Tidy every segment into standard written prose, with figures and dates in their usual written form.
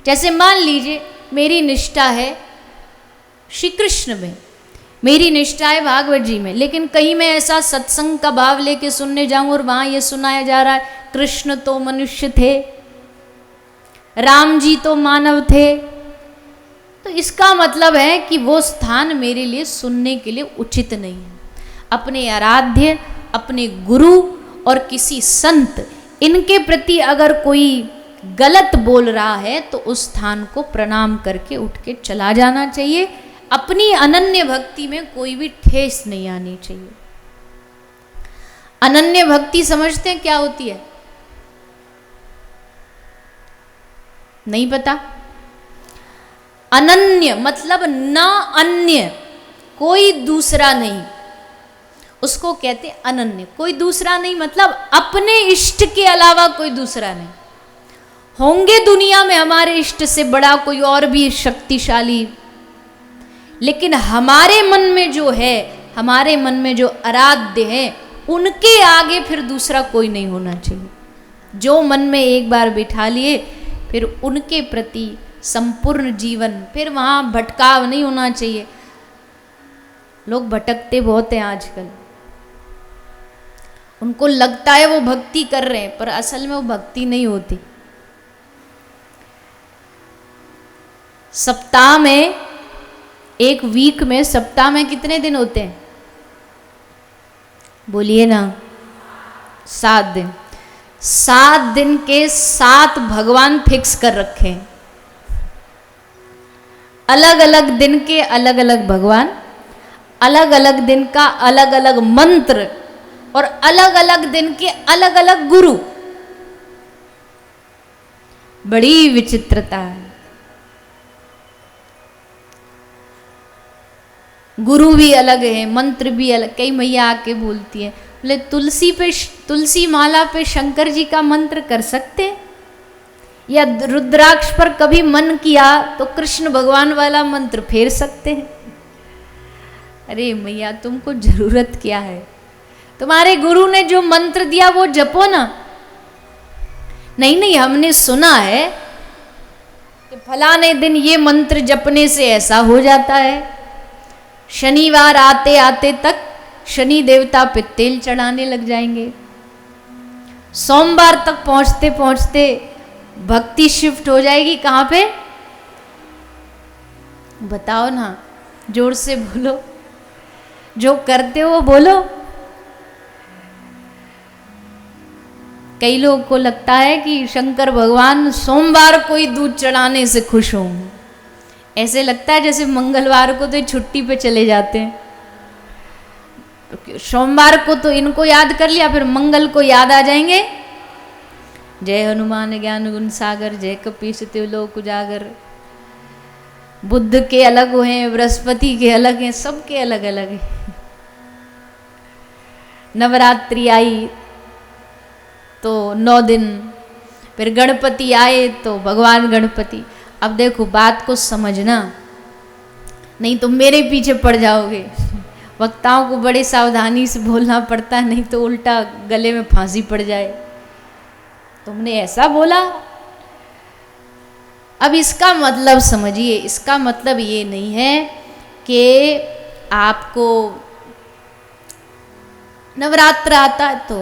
जैसे मान लीजिए मेरी निष्ठा है श्री कृष्ण में, मेरी निष्ठा है भागवत जी में, लेकिन कहीं मैं ऐसा सत्संग का भाव लेके सुनने जाऊं और वहां ये सुनाया जा रहा है कृष्ण तो मनुष्य थे, राम जी तो मानव थे, तो इसका मतलब है कि वो स्थान मेरे लिए सुनने के लिए उचित नहीं है। अपने आराध्य, अपने गुरु और किसी संत, इनके प्रति अगर कोई गलत बोल रहा है तो उस स्थान को प्रणाम करके उठ के चला जाना चाहिए। अपनी अनन्य भक्ति में कोई भी ठेस नहीं आनी चाहिए। अनन्य भक्ति समझते हैं क्या होती है? नहीं पता? अनन्य मतलब ना अन्य, कोई दूसरा नहीं, उसको कहते अनन्य। कोई दूसरा नहीं मतलब अपने इष्ट के अलावा कोई दूसरा नहीं। होंगे दुनिया में हमारे इष्ट से बड़ा कोई और भी शक्तिशाली, लेकिन हमारे मन में जो है, हमारे मन में जो आराध्य है, उनके आगे फिर दूसरा कोई नहीं होना चाहिए। जो मन में एक बार बिठा लिए फिर उनके प्रति संपूर्ण जीवन, फिर वहाँ भटकाव नहीं होना चाहिए। लोग भटकते बहुत हैं आजकल, उनको लगता है वो भक्ति कर रहे हैं, पर असल में वो भक्ति नहीं होती। सप्ताह में, एक वीक में, सप्ताह में कितने दिन होते हैं? बोलिए ना, 7 दिन। 7 दिन के 7 भगवान फिक्स कर रखे हैं। अलग अलग दिन के अलग अलग भगवान, अलग अलग दिन का अलग अलग मंत्र और अलग अलग दिन के अलग अलग गुरु। बड़ी विचित्रता है। गुरु भी अलग है, मंत्र भी अलग। कई मैया आके बोलती है, बोले तुलसी माला पे शंकर जी का मंत्र कर सकते हैं, या रुद्राक्ष पर कभी मन किया तो कृष्ण भगवान वाला मंत्र फेर सकते हैं। अरे मैया तुमको जरूरत क्या है? तुम्हारे गुरु ने जो मंत्र दिया वो जपो ना। नहीं, हमने सुना है कि फलाने दिन ये मंत्र जपने से ऐसा हो जाता है। शनिवार आते आते तक शनि देवता पे तेल चढ़ाने लग जाएंगे। सोमवार तक पहुंचते पहुंचते भक्ति शिफ्ट हो जाएगी कहाँ पे? बताओ ना, जोर से बोलो, जो करते हो वो बोलो। कई लोगों को लगता है कि शंकर भगवान सोमवार को ही दूध चढ़ाने से खुश होंगे। ऐसे लगता है जैसे मंगलवार को तो छुट्टी पे चले जाते हैं, सोमवार को तो इनको याद कर लिया, फिर मंगल को याद आ जाएंगे। जय हनुमान ज्ञान गुण सागर, जय कपीस त्रिलोक उजागर। बुद्ध के अलग हैं, बृहस्पति के अलग हैं, सबके अलग अलग हैं। नवरात्रि आई तो 9 दिन, फिर गणपति आए तो भगवान गणपति। अब देखो बात को समझना, नहीं तो मेरे पीछे पड़ जाओगे। वक्ताओं को बड़े सावधानी से बोलना पड़ता है, नहीं तो उल्टा गले में फांसी पड़ जाए। तुमने ऐसा बोला। अब इसका मतलब समझिए, इसका मतलब ये नहीं है कि आपको नवरात्र आता है तो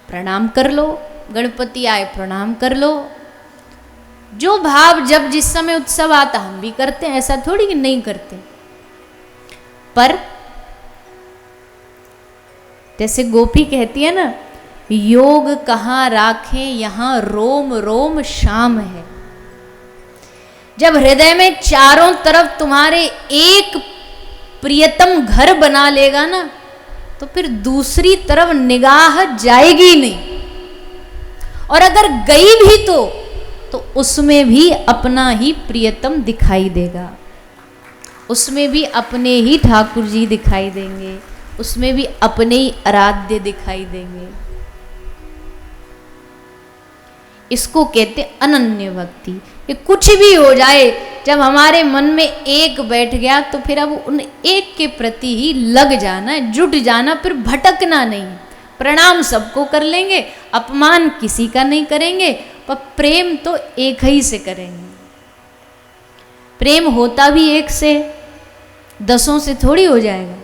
प्रणाम कर लो, गणपति आए प्रणाम कर लो। जो भाव जब जिस समय उत्सव आता हम भी करते हैं, ऐसा थोड़ी कि नहीं करते। पर जैसे गोपी कहती है ना, योग कहाँ राखें यहाँ रोम रोम शाम है। जब हृदय में चारों तरफ तुम्हारे एक प्रियतम घर बना लेगा ना, तो फिर दूसरी तरफ निगाह जाएगी नहीं। और अगर गई भी तो उसमें भी अपना ही प्रियतम दिखाई देगा, उसमें भी अपने ही ठाकुर जी दिखाई देंगे, उसमें भी अपने ही आराध्य दिखाई देंगे। इसको कहते अनन्य भक्ति। ये कुछ भी हो जाए, जब हमारे मन में एक बैठ गया तो फिर अब उन एक के प्रति ही लग जाना, जुट जाना, फिर भटकना नहीं। प्रणाम सबको कर लेंगे, अपमान किसी का नहीं करेंगे, पर प्रेम तो एक ही से करेंगे। प्रेम होता भी एक से, 10 से थोड़ी हो जाएगा।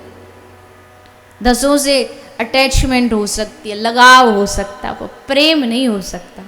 10 से अटैचमेंट हो सकती है, लगाव हो सकता है, वो प्रेम नहीं हो सकता।